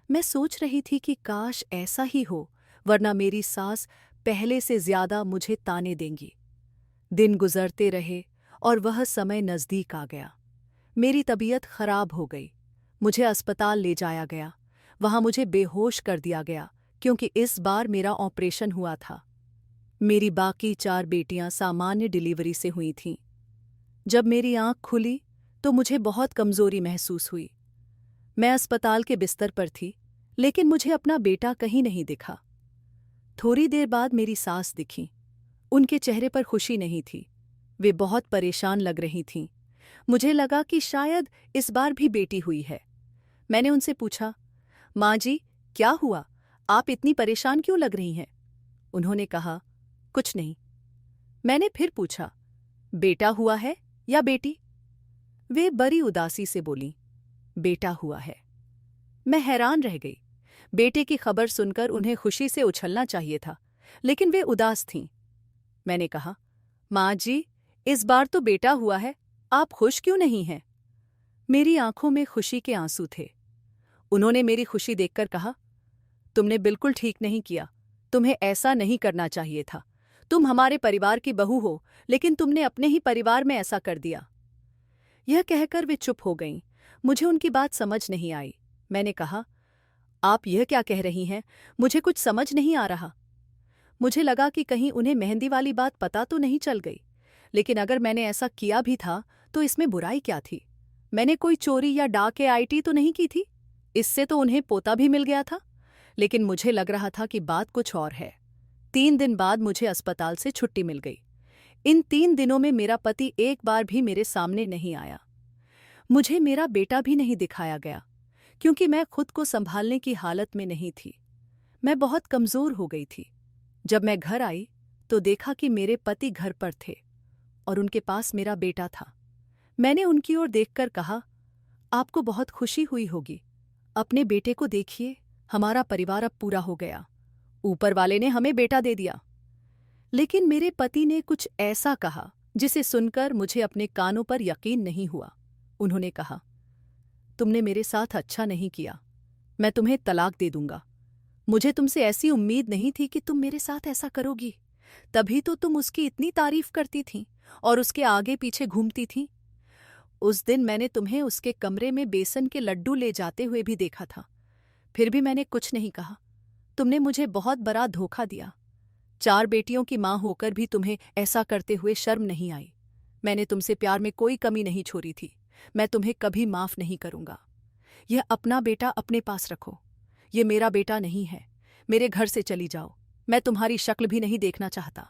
मैं सोच रही थी कि काश ऐसा ही हो, वरना मेरी सास पहले से ज्यादा मुझे ताने देंगी। दिन गुजरते रहे और वह समय नजदीक आ गया। मेरी तबीयत खराब हो गई। मुझे अस्पताल ले जाया गया। वहां मुझे बेहोश कर दिया गया, क्योंकि इस बार मेरा ऑपरेशन हुआ था। मेरी बाकी 4 बेटियां सामान्य डिलीवरी से हुई थीं। जब मेरी आंख खुली तो मुझे बहुत कमजोरी महसूस हुई। मैं अस्पताल के बिस्तर पर थी, लेकिन मुझे अपना बेटा कहीं नहीं दिखा। थोड़ी देर बाद मेरी सास दिखीं। उनके चेहरे पर खुशी नहीं थी। वे बहुत परेशान लग रही थीं। मुझे लगा कि शायद इस बार भी बेटी हुई है। मैंने उनसे पूछा, माँ जी, क्या हुआ? आप इतनी परेशान क्यों लग रही हैं? उन्होंने कहा, कुछ नहीं। मैंने फिर पूछा, बेटा हुआ है या बेटी? वे बड़ी उदासी से बोलीं, बेटा हुआ है। मैं हैरान रह गई। बेटे की खबर सुनकर उन्हें खुशी से उछलना चाहिए था, लेकिन वे उदास थीं। मैंने कहा, माँ जी, इस बार तो बेटा हुआ है, आप खुश क्यों नहीं हैं? मेरी आंखों में खुशी के आंसू थे। उन्होंने मेरी खुशी देखकर कहा, तुमने बिल्कुल ठीक नहीं किया। तुम्हें ऐसा नहीं करना चाहिए था। तुम हमारे परिवार की बहू हो, लेकिन तुमने अपने ही परिवार में ऐसा कर दिया। यह कहकर वे चुप हो गईं। मुझे उनकी बात समझ नहीं आई। मैंने कहा, आप यह क्या कह रही हैं? मुझे कुछ समझ नहीं आ रहा। मुझे लगा कि कहीं उन्हें मेहंदी वाली बात पता तो नहीं चल गई, लेकिन अगर मैंने ऐसा किया भी था तो इसमें बुराई क्या थी? मैंने कोई चोरी या डाकैती तो नहीं की थी। इससे तो उन्हें पोता भी मिल गया था। लेकिन मुझे लग रहा था कि बात कुछ और है। 3 दिन बाद मुझे अस्पताल से छुट्टी मिल गई। इन 3 दिनों में मेरा पति एक बार भी मेरे सामने नहीं आया। मुझे मेरा बेटा भी नहीं दिखाया गया, क्योंकि मैं खुद को संभालने की हालत में नहीं थी। मैं बहुत कमजोर हो गई थी। जब मैं घर आई तो देखा कि मेरे पति घर पर थे और उनके पास मेरा बेटा था। मैंने उनकी ओर देखकर कहा, आपको बहुत खुशी हुई होगी। अपने बेटे को देखिए, हमारा परिवार अब पूरा हो गया। ऊपर वाले ने हमें बेटा दे दिया। लेकिन मेरे पति ने कुछ ऐसा कहा जिसे सुनकर मुझे अपने कानों पर यकीन नहीं हुआ। उन्होंने कहा, तुमने मेरे साथ अच्छा नहीं किया। मैं तुम्हें तलाक दे दूंगा। मुझे तुमसे ऐसी उम्मीद नहीं थी कि तुम मेरे साथ ऐसा करोगी। तभी तो तुम उसकी इतनी तारीफ करती थीं और उसके आगे पीछे घूमती थीं। उस दिन मैंने तुम्हें उसके कमरे में बेसन के लड्डू ले जाते हुए भी देखा था। फिर भी मैंने कुछ नहीं कहा। तुमने मुझे बहुत बड़ा धोखा दिया। 4 बेटियों की मां होकर भी तुम्हें ऐसा करते हुए शर्म नहीं आई। मैंने तुमसे प्यार में कोई कमी नहीं छोड़ी थी। मैं तुम्हें कभी माफ नहीं करूंगा। यह अपना बेटा अपने पास रखो। यह मेरा बेटा नहीं है। मेरे घर से चली जाओ। मैं तुम्हारी शक्ल भी नहीं देखना चाहता।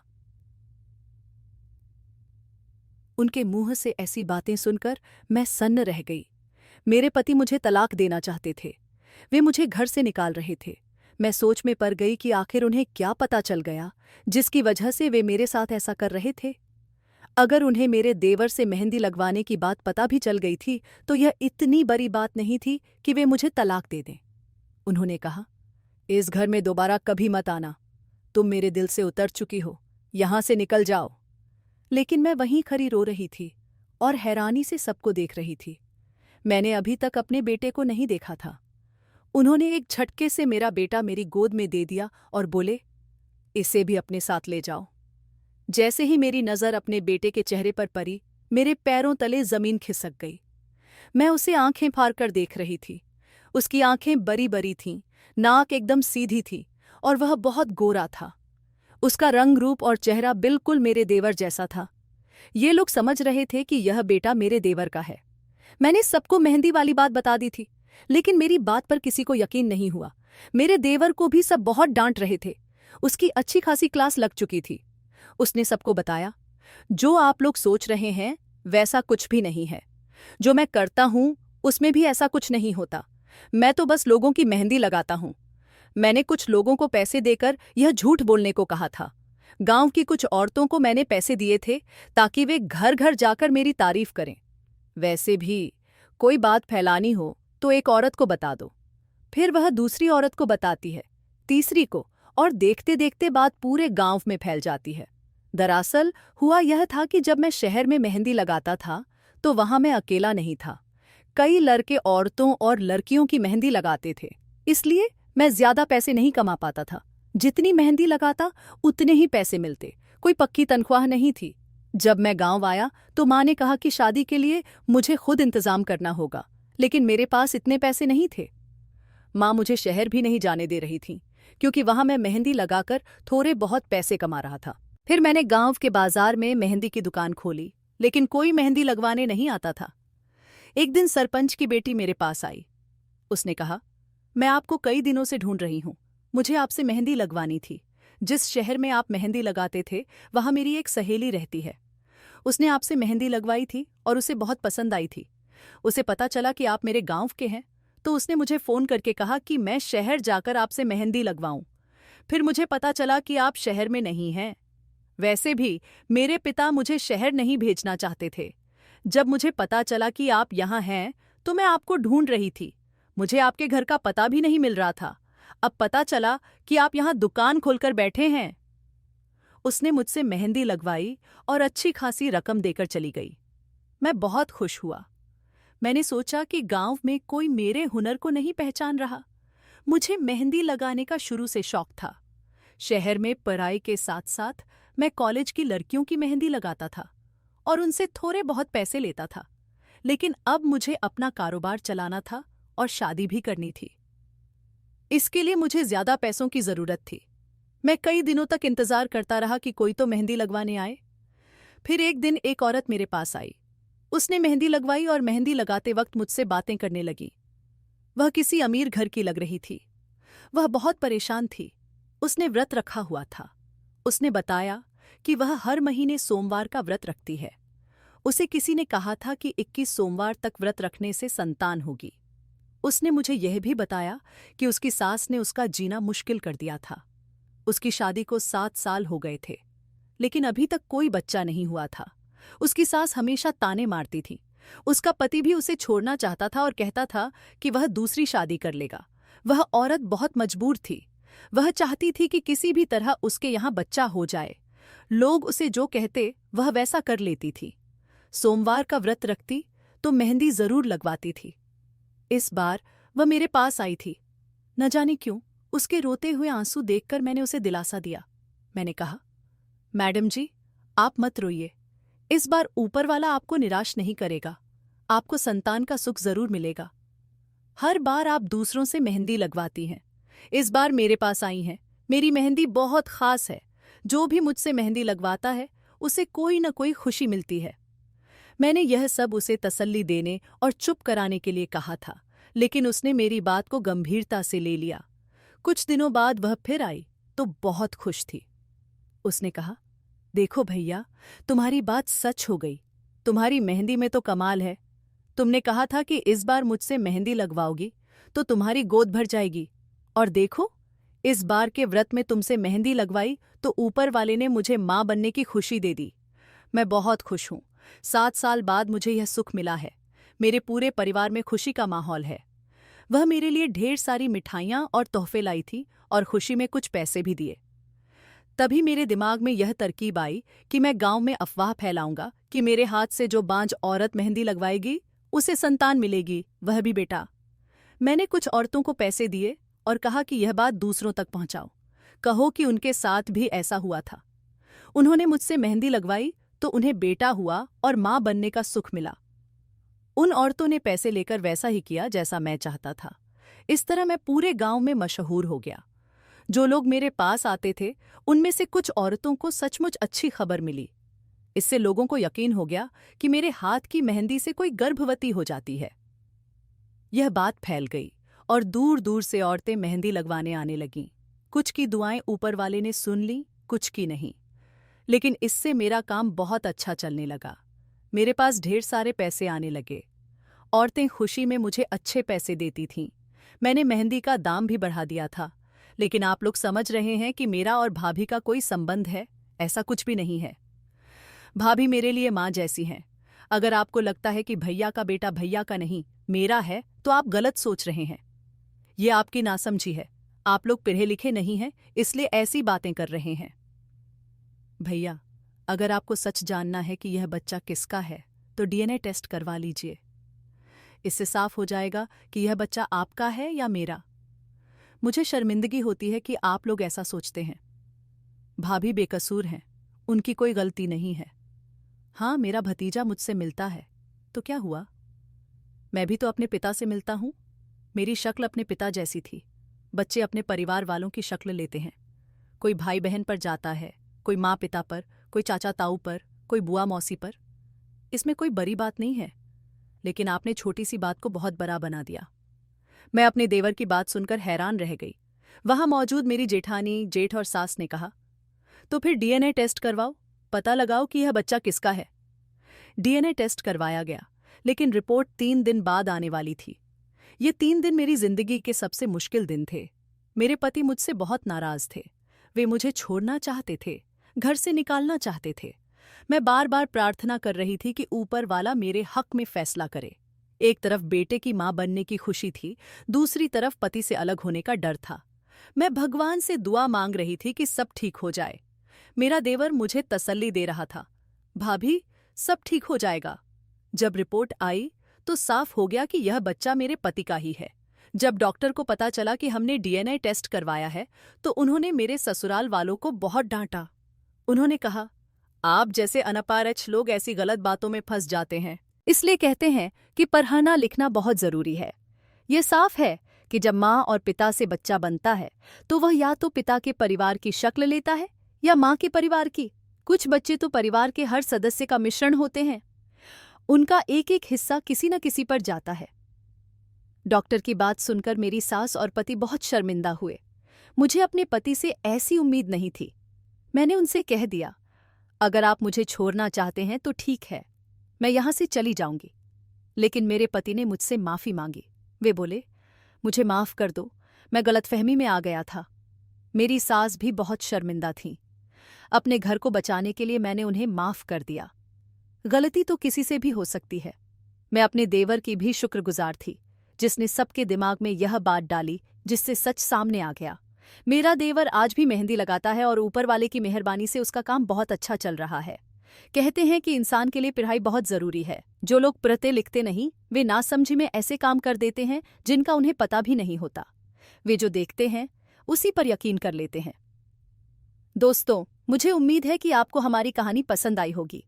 उनके मुंह से ऐसी बातें सुनकर मैं सन्न रह गई। मेरे पति मुझे तलाक देना चाहते थे। वे मुझे घर से निकाल रहे थे। मैं सोच में पड़ गई कि आखिर उन्हें क्या पता चल गया जिसकी वजह से वे मेरे साथ ऐसा कर रहे थे। अगर उन्हें मेरे देवर से मेहंदी लगवाने की बात पता भी चल गई थी तो यह इतनी बड़ी बात नहीं थी कि वे मुझे तलाक दे दें। उन्होंने कहा, इस घर में दोबारा कभी मत आना। तुम मेरे दिल से उतर चुकी हो। यहां से निकल जाओ। लेकिन मैं वहीं खड़ी रो रही थी और हैरानी से सबको देख रही थी। मैंने अभी तक अपने बेटे को नहीं देखा था। उन्होंने एक झटके से मेरा बेटा मेरी गोद में दे दिया और बोले, इसे भी अपने साथ ले जाओ। जैसे ही मेरी नज़र अपने बेटे के चेहरे पर पड़ी, मेरे पैरों तले जमीन खिसक गई। मैं उसे आंखें फाड़ कर देख रही थी। उसकी आंखें बड़ी बड़ी थीं, नाक एकदम सीधी थी और वह बहुत गोरा था। उसका रंग रूप और चेहरा बिल्कुल मेरे देवर जैसा था। ये लोग समझ रहे थे कि यह बेटा मेरे देवर का है। मैंने सबको मेहंदी वाली बात बता दी थी, लेकिन मेरी बात पर किसी को यकीन नहीं हुआ। मेरे देवर को भी सब बहुत डांट रहे थे। उसकी अच्छी खासी क्लास लग चुकी थी। उसने सबको बताया, जो आप लोग सोच रहे हैं वैसा कुछ भी नहीं है। जो मैं करता हूं उसमें भी ऐसा कुछ नहीं होता। मैं तो बस लोगों की मेहंदी लगाता हूं। मैंने कुछ लोगों को पैसे देकर यह झूठ बोलने को कहा था। गांव की कुछ औरतों को मैंने पैसे दिए थे ताकि वे घर घर जाकर मेरी तारीफ करें। वैसे भी कोई बात फैलानी हो तो एक औरत को बता दो, फिर वह दूसरी औरत को बताती है, तीसरी को, और देखते देखते बात पूरे गांव में फैल जाती है। दरअसल हुआ यह था कि जब मैं शहर में मेहंदी लगाता था तो वहां मैं अकेला नहीं था। कई लड़के औरतों और लड़कियों की मेहंदी लगाते थे। इसलिए मैं ज्यादा पैसे नहीं कमा पाता था। जितनी मेहंदी लगाता उतने ही पैसे मिलते। कोई पक्की तनख्वाह नहीं थी। जब मैं गांव आया तो माँ ने कहा कि शादी के लिए मुझे खुद इंतजाम करना होगा, लेकिन मेरे पास इतने पैसे नहीं थे। माँ मुझे शहर भी नहीं जाने दे रही थी, क्योंकि वहां मैं मेहंदी लगाकर थोड़े बहुत पैसे कमा रहा था। फिर मैंने गांव के बाजार में मेहंदी की दुकान खोली, लेकिन कोई मेहंदी लगवाने नहीं आता था। एक दिन सरपंच की बेटी मेरे पास आई। उसने कहा, मैं आपको कई दिनों से ढूंढ रही हूं। मुझे आपसे मेहंदी लगवानी थी। जिस शहर में आप मेहंदी लगाते थे वहां मेरी एक सहेली रहती है। उसने आपसे मेहंदी लगवाई थी और उसे बहुत पसंद आई थी। उसे पता चला कि आप मेरे गांव के हैं, तो उसने मुझे फ़ोन करके कहा कि मैं शहर जाकर आपसे मेहंदी लगवाऊं। फिर मुझे पता चला कि आप शहर में नहीं हैं। वैसे भी मेरे पिता मुझे शहर नहीं भेजना चाहते थे। जब मुझे पता चला कि आप यहाँ हैं तो मैं आपको ढूंढ रही थी। मुझे आपके घर का पता भी नहीं मिल रहा था। अब पता चला कि आप यहाँ दुकान खोलकर बैठे हैं। उसने मुझसे मेहंदी लगवाई और अच्छी खासी रकम देकर चली गई। मैं बहुत खुश हुआ। मैंने सोचा कि गांव में कोई मेरे हुनर को नहीं पहचान रहा। मुझे मेहंदी लगाने का शुरू से शौक था। शहर में पढ़ाई के साथ साथ मैं कॉलेज की लड़कियों की मेहंदी लगाता था और उनसे थोड़े बहुत पैसे लेता था। लेकिन अब मुझे अपना कारोबार चलाना था और शादी भी करनी थी। इसके लिए मुझे ज्यादा पैसों की जरूरत थी। मैं कई दिनों तक इंतजार करता रहा कि कोई तो मेहंदी लगवाने आए। फिर एक दिन एक औरत मेरे पास आई। उसने मेहंदी लगवाई और मेहंदी लगाते वक्त मुझसे बातें करने लगी। वह किसी अमीर घर की लग रही थी। वह बहुत परेशान थी। उसने व्रत रखा हुआ था। उसने बताया कि वह हर महीने सोमवार का व्रत रखती है। उसे किसी ने कहा था कि 21 सोमवार तक व्रत रखने से संतान होगी। उसने मुझे यह भी बताया कि उसकी सास ने उसका जीना मुश्किल कर दिया था। उसकी शादी को 7 साल हो गए थे, लेकिन अभी तक कोई बच्चा नहीं हुआ था। उसकी सास हमेशा ताने मारती थी। उसका पति भी उसे छोड़ना चाहता था और कहता था कि वह दूसरी शादी कर लेगा। वह औरत बहुत मजबूर थी। वह चाहती थी कि किसी भी तरह उसके यहाँ बच्चा हो जाए। लोग उसे जो कहते वह वैसा कर लेती थी। सोमवार का व्रत रखती तो मेहंदी जरूर लगवाती थी। इस बार वह मेरे पास आई थी। न जाने क्यों उसके रोते हुए आंसू देखकर मैंने उसे दिलासा दिया। मैंने कहा, मैडम जी, आप मत रोइए। इस बार ऊपर वाला आपको निराश नहीं करेगा। आपको संतान का सुख जरूर मिलेगा। हर बार आप दूसरों से मेहंदी लगवाती हैं, इस बार मेरे पास आई हैं। मेरी मेहंदी बहुत खास है। जो भी मुझसे मेहंदी लगवाता है उसे कोई न कोई खुशी मिलती है। मैंने यह सब उसे तसल्ली देने और चुप कराने के लिए कहा था, लेकिन उसने मेरी बात को गंभीरता से ले लिया। कुछ दिनों बाद वह फिर आई तो बहुत खुश थी। उसने कहा, देखो भैया, तुम्हारी बात सच हो गई। तुम्हारी मेहंदी में तो कमाल है। तुमने कहा था कि इस बार मुझसे मेहंदी लगवाओगी तो तुम्हारी गोद भर जाएगी, और देखो, इस बार के व्रत में तुमसे मेहंदी लगवाई तो ऊपर वाले ने मुझे मां बनने की खुशी दे दी। मैं बहुत खुश हूं। 7 साल बाद मुझे यह सुख मिला है। मेरे पूरे परिवार में खुशी का माहौल है। वह मेरे लिए ढेर सारी मिठाइयां और तोहफे लाई थी और खुशी में कुछ पैसे भी दिए। तभी मेरे दिमाग में यह तरकीब आई कि मैं गांव में अफवाह फैलाऊंगा कि मेरे हाथ से जो बांझ औरत मेहंदी लगवाएगी उसे संतान मिलेगी, वह भी बेटा। मैंने कुछ औरतों को पैसे दिए और कहा कि यह बात दूसरों तक पहुंचाओ। कहो कि उनके साथ भी ऐसा हुआ था। उन्होंने मुझसे मेहंदी लगवाई तो उन्हें बेटा हुआ और मां बनने का सुख मिला। उन औरतों ने पैसे लेकर वैसा ही किया जैसा मैं चाहता था। इस तरह मैं पूरे गांव में मशहूर हो गया। जो लोग मेरे पास आते थे उनमें से कुछ औरतों को सचमुच अच्छी खबर मिली। इससे लोगों को यकीन हो गया कि मेरे हाथ की मेहंदी से कोई गर्भवती हो जाती है। यह बात फैल गई और दूर दूर से औरतें मेहंदी लगवाने आने लगीं। कुछ की दुआएं ऊपर वाले ने सुन लीं, कुछ की नहीं। लेकिन इससे मेरा काम बहुत अच्छा चलने लगा। मेरे पास ढेर सारे पैसे आने लगे। औरतें खुशी में मुझे अच्छे पैसे देती थीं। मैंने मेहंदी का दाम भी बढ़ा दिया था। लेकिन आप लोग समझ रहे हैं कि मेरा और भाभी का कोई संबंध है? ऐसा कुछ भी नहीं है। भाभी मेरे लिए माँ जैसी हैं। अगर आपको लगता है कि भैया का बेटा भैया का नहीं, मेरा है, तो आप गलत सोच रहे हैं। ये आपकी नासमझी है। आप लोग पढ़े लिखे नहीं हैं, इसलिए ऐसी बातें कर रहे हैं। भैया, अगर आपको सच जानना है कि यह बच्चा किसका है तो डीएनए टेस्ट करवा लीजिए। इससे साफ हो जाएगा कि यह बच्चा आपका है या मेरा। मुझे शर्मिंदगी होती है कि आप लोग ऐसा सोचते हैं। भाभी बेकसूर हैं, उनकी कोई गलती नहीं है। हाँ, मेरा भतीजा मुझसे मिलता है तो क्या हुआ? मैं भी तो अपने पिता से मिलता हूं। मेरी शक्ल अपने पिता जैसी थी। बच्चे अपने परिवार वालों की शक्ल लेते हैं। कोई भाई बहन पर जाता है, कोई माँ पिता पर, कोई चाचा ताऊ पर, कोई बुआ मौसी पर। इसमें कोई बड़ी बात नहीं है, लेकिन आपने छोटी सी बात को बहुत बड़ा बना दिया। मैं अपने देवर की बात सुनकर हैरान रह गई। वहां मौजूद मेरी जेठानी, जेठ और सास ने कहा, तो फिर डीएनए टेस्ट करवाओ, पता लगाओ कि यह बच्चा किसका है। डीएनए टेस्ट करवाया गया, लेकिन रिपोर्ट 3 दिन बाद आने वाली थी। ये 3 दिन मेरी जिंदगी के सबसे मुश्किल दिन थे। मेरे पति मुझसे बहुत नाराज थे। वे मुझे छोड़ना चाहते थे, घर से निकालना चाहते थे। मैं बार बार प्रार्थना कर रही थी कि ऊपर वाला मेरे हक में फैसला करे। एक तरफ बेटे की मां बनने की खुशी थी, दूसरी तरफ पति से अलग होने का डर था। मैं भगवान से दुआ मांग रही थी कि सब ठीक हो जाए। मेरा देवर मुझे तसल्ली दे रहा था, भाभी, सब ठीक हो जाएगा। जब रिपोर्ट आई तो साफ हो गया कि यह बच्चा मेरे पति का ही है। जब डॉक्टर को पता चला कि हमने डीएनए टेस्ट करवाया है तो उन्होंने मेरे ससुराल वालों को बहुत डांटा। उन्होंने कहा, आप जैसे अनपढ़ लोग ऐसी गलत बातों में फंस जाते हैं। इसलिए कहते हैं कि पढ़ना लिखना बहुत जरूरी है। ये साफ है कि जब माँ और पिता से बच्चा बनता है तो वह या तो पिता के परिवार की शक्ल लेता है या माँ के परिवार की। कुछ बच्चे तो परिवार के हर सदस्य का मिश्रण होते हैं, उनका एक एक हिस्सा किसी न किसी पर जाता है। डॉक्टर की बात सुनकर मेरी सास और पति बहुत शर्मिंदा हुए। मुझे अपने पति से ऐसी उम्मीद नहीं थी। मैंने उनसे कह दिया, अगर आप मुझे छोड़ना चाहते हैं तो ठीक है, मैं यहां से चली जाऊंगी। लेकिन मेरे पति ने मुझसे माफी मांगी। वे बोले, मुझे माफ कर दो, मैं गलतफहमी में आ गया था। मेरी सास भी बहुत शर्मिंदा थी। अपने घर को बचाने के लिए मैंने उन्हें माफ कर दिया। गलती तो किसी से भी हो सकती है। मैं अपने देवर की भी शुक्रगुजार थी, जिसने सबके दिमाग में यह बात डाली, जिससे सच सामने आ गया। मेरा देवर आज भी मेहंदी लगाता है और ऊपर वाले की मेहरबानी से उसका काम बहुत अच्छा चल रहा है। कहते हैं कि इंसान के लिए पढ़ाई बहुत जरूरी है। जो लोग पढ़ते लिखते नहीं, वे नासमझी में ऐसे काम कर देते हैं जिनका उन्हें पता भी नहीं होता। वे जो देखते हैं उसी पर यकीन कर लेते हैं। दोस्तों, मुझे उम्मीद है कि आपको हमारी कहानी पसंद आई होगी।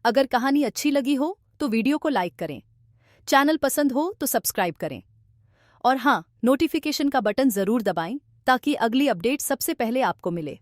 अगर कहानी अच्छी लगी हो तो वीडियो को लाइक करें, चैनल पसंद हो तो सब्सक्राइब करें और हाँ, नोटिफिकेशन का बटन जरूर दबाएं ताकि अगली अपडेट सबसे पहले आपको मिले।